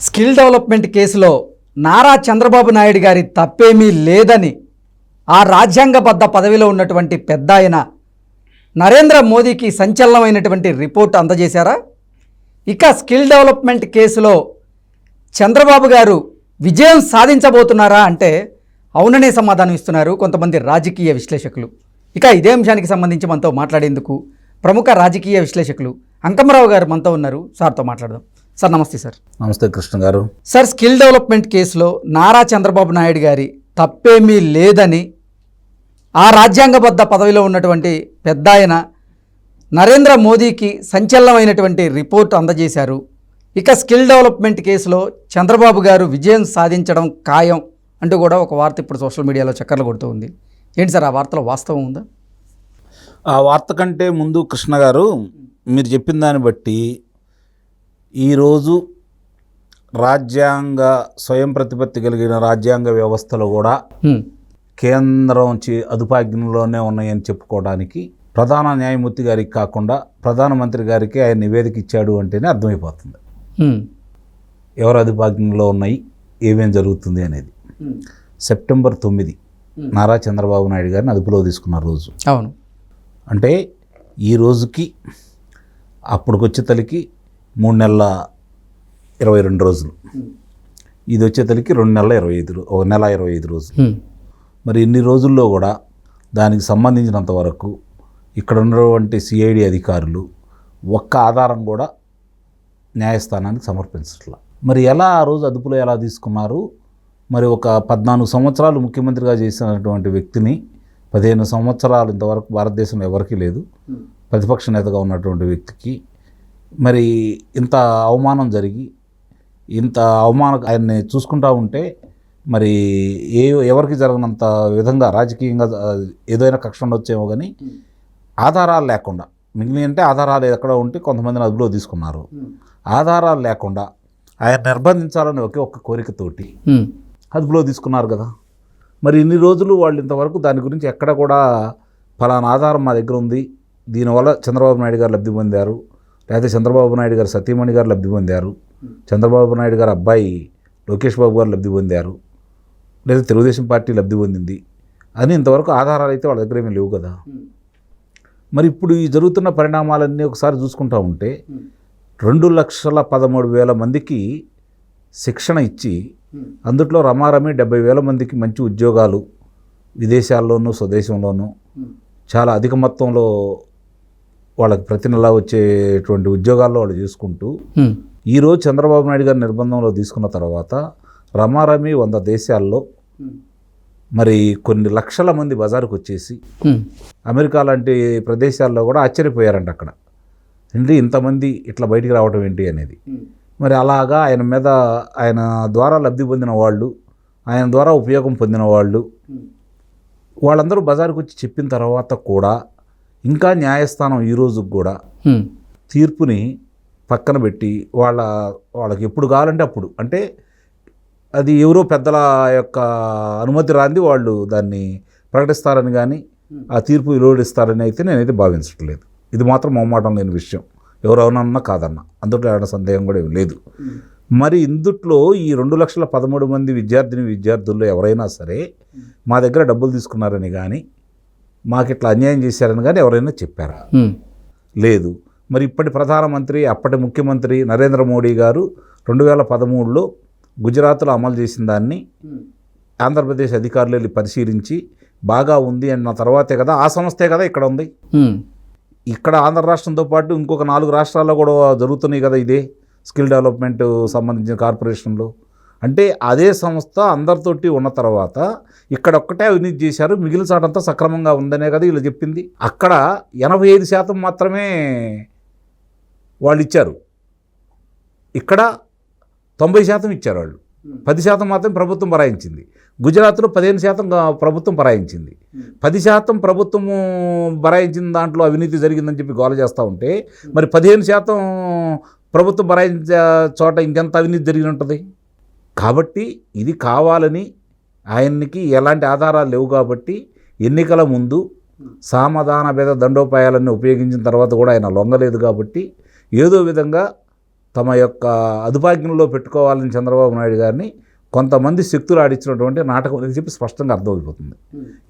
Skill development కేసులో నారా చంద్రబాబు నాయుడు గారి తప్పేమీ లేదని ఆ రాజ్యాంగబద్ధ పదవిలో ఉన్నటువంటి పెద్ద ఆయన నరేంద్ర మోదీకి సంచలనమైనటువంటి రిపోర్ట్ అందజేశారా? ఇక స్కిల్ డెవలప్మెంట్ కేసులో చంద్రబాబు గారు విజయం సాధించబోతున్నారా అంటే అవుననే సమాధానం ఇస్తున్నారు కొంతమంది రాజకీయ విశ్లేషకులు. ఇక ఇదే అంశానికి సంబంధించి మనతో మాట్లాడేందుకు ప్రముఖ రాజకీయ విశ్లేషకులు అంకమరావు గారు మనతో ఉన్నారు. సార్తో మాట్లాడదాం. సార్ నమస్తే. సార్ నమస్తే కృష్ణ గారు. సార్, స్కిల్ డెవలప్మెంట్ కేసులో నారా చంద్రబాబు నాయుడు గారి తప్పేమీ లేదని ఆ రాజ్యాంగబద్ధ పదవిలో ఉన్నటువంటి పెద్ద ఆయన నరేంద్ర మోదీకి సంచలనమైనటువంటి రిపోర్ట్ అందజేశారు. ఇక స్కిల్ డెవలప్మెంట్ కేసులో చంద్రబాబు గారు విజయం సాధించడం ఖాయం అంటూ కూడా ఒక వార్త ఇప్పుడు సోషల్ మీడియాలో చక్కర్లు కొడుతూ ఉంది. ఏంటి సార్, ఆ వార్తలో వాస్తవం ఉందా? ఆ వార్త కంటే ముందు కృష్ణ గారు, మీరు చెప్పిన దాన్ని బట్టి ఈరోజు రాజ్యాంగ స్వయం ప్రతిపత్తి కలిగిన రాజ్యాంగ వ్యవస్థలు కూడా కేంద్రం అదుపాజ్ఞలోనే ఉన్నాయని చెప్పుకోవడానికి ప్రధాన న్యాయమూర్తి గారికి కాకుండా ప్రధానమంత్రి గారికి ఆయన నివేదిక ఇచ్చాడు అంటేనే అర్థమైపోతుంది ఎవరు అదుపాజ్ఞలో ఉన్నాయి, ఏమేం జరుగుతుంది అనేది. సెప్టెంబర్ 9 నారా చంద్రబాబు నాయుడు గారిని అదుపులో తీసుకున్న రోజు. అవును. అంటే ఈ రోజుకి అప్పటికొచ్చే తలికి 3 నెలల 22 రోజులు, ఇది వచ్చే తలికి 2 నెలల 25 1 నెల 25 రోజులు. మరి ఇన్ని రోజుల్లో కూడా దానికి సంబంధించినంత వరకు ఇక్కడ ఉన్నటువంటి సిఐడి అధికారులు ఒక్క ఆధారం కూడా న్యాయస్థానానికి సమర్పించట్లా. మరి ఎలా ఆ రోజు అదుపులో ఎలా తీసుకున్నారు? మరి ఒక 14 సంవత్సరాలు ముఖ్యమంత్రిగా చేసినటువంటి వ్యక్తిని 15 సంవత్సరాలు ఇంతవరకు భారతదేశంలో ఎవరికీ లేదు, ప్రతిపక్ష నేతగా ఉన్నటువంటి వ్యక్తికి మరి ఇంత అవమానం జరిగి ఇంత అవమానం ఆయన్ని చూసుకుంటూ ఉంటే మరి ఎవరికి జరగనంత విధంగా రాజకీయంగా ఏదైనా కక్ష ఉండొచ్చేమో కానీ ఆధారాలు లేకుండా, మిగిలిన అంటే ఆధారాలు ఎక్కడ ఉంటే కొంతమందిని అదుపులో తీసుకున్నారు. ఆధారాలు లేకుండా ఆయన నిర్బంధించాలని ఒక్క కోరికతోటి అదుపులో తీసుకున్నారు కదా. మరి ఇన్ని రోజులు వాళ్ళు ఇంతవరకు దాని గురించి ఎక్కడ కూడా ఫలానా ఆధారం మా దగ్గర ఉంది, దీనివల్ల చంద్రబాబు నాయుడు గారు లబ్ధి పొందారు, లేకపోతే చంద్రబాబు నాయుడు గారు సతీమణి గారు లబ్ధి పొందారు, చంద్రబాబు నాయుడు గారు అబ్బాయి లోకేష్ బాబు గారు లబ్ధి పొందారు, లేదా తెలుగుదేశం పార్టీ లబ్ధి పొందింది అని ఇంతవరకు ఆధారాలు అయితే వాళ్ళ దగ్గర ఏమీ లేవు కదా. మరి ఇప్పుడు ఈ జరుగుతున్న పరిణామాలన్నీ ఒకసారి చూసుకుంటూ ఉంటే 2,13,000 మందికి శిక్షణ ఇచ్చి అందుట్లో రమారమి 70,000 మందికి మంచి ఉద్యోగాలు విదేశాల్లోనూ స్వదేశంలోనూ చాలా అధిక మొత్తంలో వాళ్ళకి ప్రతి నెల వచ్చేటువంటి ఉద్యోగాల్లో వాళ్ళు చేసుకుంటూ ఈరోజు చంద్రబాబు నాయుడు గారి నిర్బంధంలో తీసుకున్న తర్వాత రమారమి 100 దేశాల్లో మరి కొన్ని లక్షల మంది బజారుకు వచ్చేసి అమెరికా లాంటి ప్రదేశాల్లో కూడా ఆశ్చర్యపోయారంట. అక్కడ ఏంటి ఇంతమంది ఇట్లా బయటికి రావడం ఏంటి అనేది. మరి అలాగా ఆయన మీద, ఆయన ద్వారా లబ్ధి పొందిన వాళ్ళు, ఆయన ద్వారా ఉపయోగం పొందిన వాళ్ళందరూ బజారుకు వచ్చి చెప్పిన తర్వాత కూడా ఇంకా న్యాయస్థానం ఈ రోజుకి కూడా తీర్పుని పక్కన పెట్టి వాళ్ళకి ఎప్పుడు కావాలంటే అప్పుడు, అంటే అది ఎవరో పెద్దల యొక్క అనుమతి రాంది వాళ్ళు దాన్ని ప్రకటిస్తారని కానీ ఆ తీర్పు విలువడిస్తారని అయితే నేనైతే భావించట్లేదు. ఇది మాత్రం మొహమాటం లేని విషయం, ఎవరెవరన్నా కాదన్నా, అందులో ఏమైనా సందేహం కూడా ఏమి లేదు. మరి ఇందుట్లో ఈ 2,13,000 మంది విద్యార్థుల్లో ఎవరైనా సరే మా దగ్గర డబ్బులు తీసుకున్నారని కానీ మాకు ఇట్లా అన్యాయం చేశారని కానీ ఎవరైనా చెప్పారా? లేదు. మరి ఇప్పటి ప్రధానమంత్రి, అప్పటి ముఖ్యమంత్రి నరేంద్ర మోడీ గారు 2013లో గుజరాత్లో అమలు చేసిన దాన్ని ఆంధ్రప్రదేశ్ అధికారులు వెళ్ళి పరిశీలించి బాగా ఉంది అన్న తర్వాతే కదా, ఆ సంస్థే కదా ఇక్కడ ఉంది. ఇక్కడ ఆంధ్ర రాష్ట్రంతో పాటు ఇంకొక 4 రాష్ట్రాల్లో కూడా జరుగుతున్నాయి కదా ఇదే స్కిల్ డెవలప్మెంట్ సంబంధించిన కార్పొరేషన్లు. అంటే అదే సంస్థ అందరితోటి ఉన్న తర్వాత ఇక్కడ ఒక్కటే అవినీతి చేశారు, మిగిలిన చాటంతా సక్రమంగా ఉందనే కదా వీళ్ళు చెప్పింది. అక్కడ 85% మాత్రమే వాళ్ళు ఇచ్చారు, ఇక్కడ 90% ఇచ్చారు వాళ్ళు. 10% మాత్రమే ప్రభుత్వం బరాయించింది. గుజరాత్లో 15% ప్రభుత్వం బరాయించింది. 10% ప్రభుత్వము బరాయించిన దాంట్లో అవినీతి జరిగిందని చెప్పి గోల చేస్తూ ఉంటే మరి 15% ప్రభుత్వం బరాయించే చోట ఇంకెంత అవినీతి జరిగి ఉంటుంది. కాబట్టి ఇది కావాలని ఆయనకి ఎలాంటి ఆధారాలు లేవు కాబట్టి ఎన్నికల ముందు సామధాన భేద దండోపాయాలన్నీ ఉపయోగించిన తర్వాత కూడా ఆయన లొంగలేదు కాబట్టి ఏదో విధంగా తమ యొక్క అదుపాజ్ఞంలో పెట్టుకోవాలని చంద్రబాబు నాయుడు గారిని కొంతమంది శక్తులు ఆడించినటువంటి నాటకం అని చెప్పి స్పష్టంగా అర్థమైపోతుంది.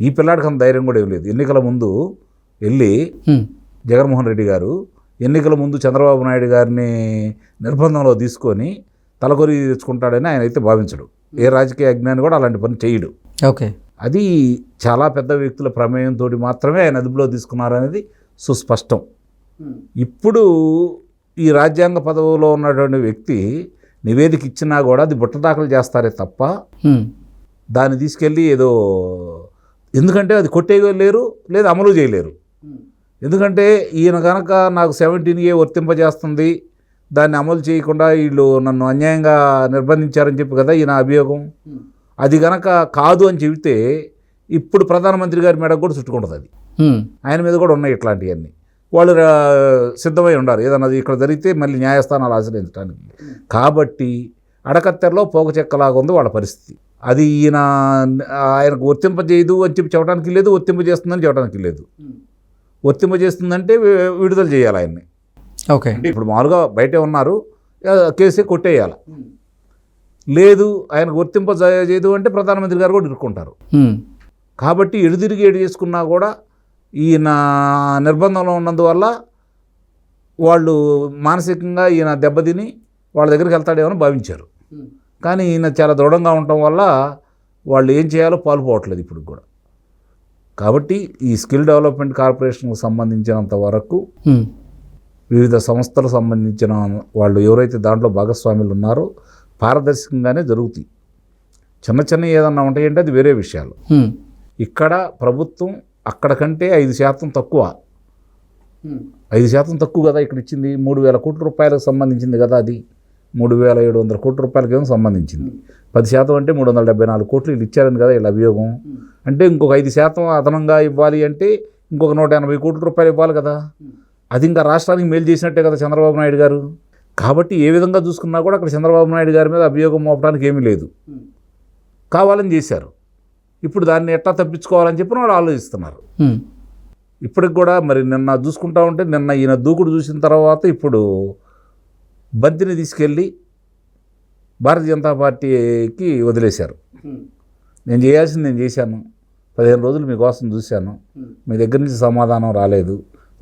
ఈ పిల్లాడికి అంత ధైర్యం కూడా ఏం లేదు. ఎన్నికల ముందు వెళ్ళి జగన్మోహన్ రెడ్డి గారు ఎన్నికల ముందు చంద్రబాబు నాయుడు గారిని నిర్బంధంలో తీసుకొని తలకొరి తెచ్చుకుంటాడని ఆయన అయితే భావించడు. ఏ రాజకీయ అజ్ఞాని కూడా అలాంటి పని చేయడు. ఓకే, అది చాలా పెద్ద వ్యక్తుల ప్రమేయంతో మాత్రమే ఆయన అదుపులో తీసుకున్నారనేది సుస్పష్టం. ఇప్పుడు ఈ రాజ్యాంగ పదవిలో ఉన్నటువంటి వ్యక్తి నివేదిక ఇచ్చినా కూడా అది బుట్టదాఖలు చేస్తారే తప్ప దాన్ని తీసుకెళ్ళి ఏదో, ఎందుకంటే అది కొట్టేయలేరు లేదా అమలు చేయలేరు. ఎందుకంటే ఈయన కనుక నాకు 17A వర్తింపజేస్తుంది, దాన్ని అమలు చేయకుండా వీళ్ళు నన్ను అన్యాయంగా నిర్బంధించారని చెప్పి కదా ఈయన అభియోగం. అది కనుక కాదు అని చెబితే ఇప్పుడు ప్రధానమంత్రి గారి మేడకు కూడా చుట్టుకుంటుంది. అది ఆయన మీద కూడా ఉన్నాయి ఇట్లాంటివన్నీ. వాళ్ళు సిద్ధమై ఉండాలి ఏదన్నా ఇక్కడ జరిగితే మళ్ళీ న్యాయస్థానాలు ఆశ్రయించడానికి. కాబట్టి అడకత్తెరలో పోక చెక్కలాగా ఉంది వాళ్ళ పరిస్థితి. అది ఆయనకు వర్తింపజేయదు అని చెప్పి చెప్పడానికి లేదు, వర్తింపజేస్తుందని చెప్పడానికి లేదు. వర్తింపజేస్తుందంటే విడుదల చేయాలి ఆయన్ని. ఓకే, అంటే ఇప్పుడు మామూలుగా బయటే ఉన్నారు, కేసే కొట్టేయాలి. లేదు ఆయనకు వర్తింపజేయదు అంటే ప్రధానమంత్రి గారు కూడా ఇరుక్కుంటారు. కాబట్టి ఎడుదిరిగి ఏడు చేసుకున్నా కూడా ఈయన నిర్బంధంలో ఉన్నందువల్ల వాళ్ళు మానసికంగా ఈయన దెబ్బతిని వాళ్ళ దగ్గరికి వెళ్తాడేమని భావించారు. కానీ ఈయన చాలా దృఢంగా ఉండటం వల్ల వాళ్ళు ఏం చేయాలో పాల్పోవట్లేదు ఇప్పుడు కూడా. కాబట్టి ఈ స్కిల్ డెవలప్మెంట్ కార్పొరేషన్కు సంబంధించినంత వరకు వివిధ సంస్థలకు సంబంధించిన వాళ్ళు ఎవరైతే దాంట్లో భాగస్వాములు ఉన్నారో పారదర్శకంగానే జరుగుతాయి. చిన్న చిన్న ఏదన్నా ఉంటాయంటే అది వేరే విషయాలు. ఇక్కడ ప్రభుత్వం అక్కడ కంటే 5% తక్కువ, 5% తక్కువ కదా ఇక్కడ ఇచ్చింది. 3,000 కోట్ల రూపాయలకు సంబంధించింది కదా, అది 3,700 కోట్ల రూపాయలకి ఏమో సంబంధించింది. 10% అంటే 374 కోట్లు వీళ్ళు ఇచ్చారని కదా వీళ్ళ అభియోగం. అంటే ఇంకొక 5% అదనంగా ఇవ్వాలి అంటే ఇంకొక 180 కోట్ల రూపాయలు ఇవ్వాలి కదా. అది ఇంకా రాష్ట్రానికి మేలు చేసినట్టే కదా చంద్రబాబు నాయుడు గారు. కాబట్టి ఏ విధంగా చూసుకున్నా కూడా అక్కడ చంద్రబాబు నాయుడు గారి మీద అభియోగం మోపడానికి ఏమీ లేదు, కావాలని చేశారు. ఇప్పుడు దాన్ని ఎట్లా తప్పించుకోవాలని చెప్పి వాళ్ళు ఆలోచిస్తున్నారు. ఇప్పటికి కూడా మరి నిన్న చూసుకుంటా ఉంటే నిన్న ఈయన దూకుడు చూసిన తర్వాత ఇప్పుడు బంతిని తీసుకెళ్ళి భారతీయ జనతా పార్టీకి వదిలేశారు. నేను చేయాల్సింది నేను చేశాను, 15 రోజులు మీకోసం చూశాను, మీ దగ్గర నుంచి సమాధానం రాలేదు,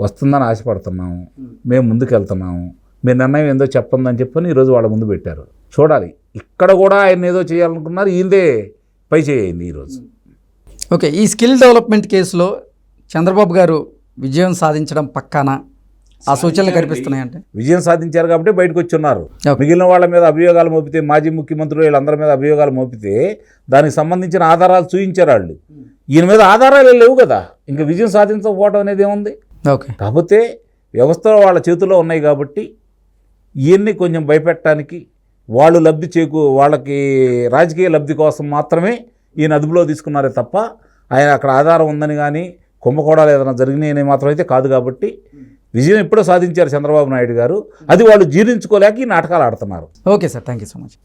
వస్తుందని ఆశపడుతున్నాము, మేము ముందుకు వెళ్తున్నాము, మీ నిర్ణయం ఏందో చెప్పందని చెప్పని ఈరోజు వాళ్ళ ముందు పెట్టారు. చూడాలి, ఇక్కడ కూడా ఆయన ఏదో చేయాలనుకున్నారు, ఈయనదే పై చేయండి ఈరోజు. ఓకే, ఈ స్కిల్ డెవలప్మెంట్ కేసులో చంద్రబాబు గారు విజయం సాధించడం పక్కానా? ఆ సూచనలు కనిపిస్తున్నాయంటే విజయం సాధించారు కాబట్టి బయటకు వచ్చి ఉన్నారు. మిగిలిన వాళ్ళ మీద అభియోగాలు మోపితే, మాజీ ముఖ్యమంత్రులు వీళ్ళందరి మీద అభియోగాలు మోపితే దానికి సంబంధించిన ఆధారాలు చూపించారు వాళ్ళు. ఈయన మీద ఆధారాలు లేవు కదా, ఇంకా విజయం సాధించకపోవడం అనేది ఏముంది. ఓకే, కాకపోతే వ్యవస్థలో వాళ్ళ చేతుల్లో ఉన్నాయి కాబట్టి ఈయన్ని కొంచెం భయపెట్టడానికి వాళ్ళు వాళ్ళకి రాజకీయ లబ్ధి కోసం మాత్రమే ఈయన అదుపులో తీసుకున్నారే తప్ప ఆయన అక్కడ ఆధారం ఉందని కానీ కుంభకోణాలు ఏదైనా జరిగినాయని మాత్రం అయితే కాదు. కాబట్టి విజయం ఎప్పుడో సాధించారు చంద్రబాబు నాయుడు గారు, అది వాళ్ళు జీర్ణించుకోలేక ఈ నాటకాలు ఆడుతున్నారు. Okay sir, thank you so much.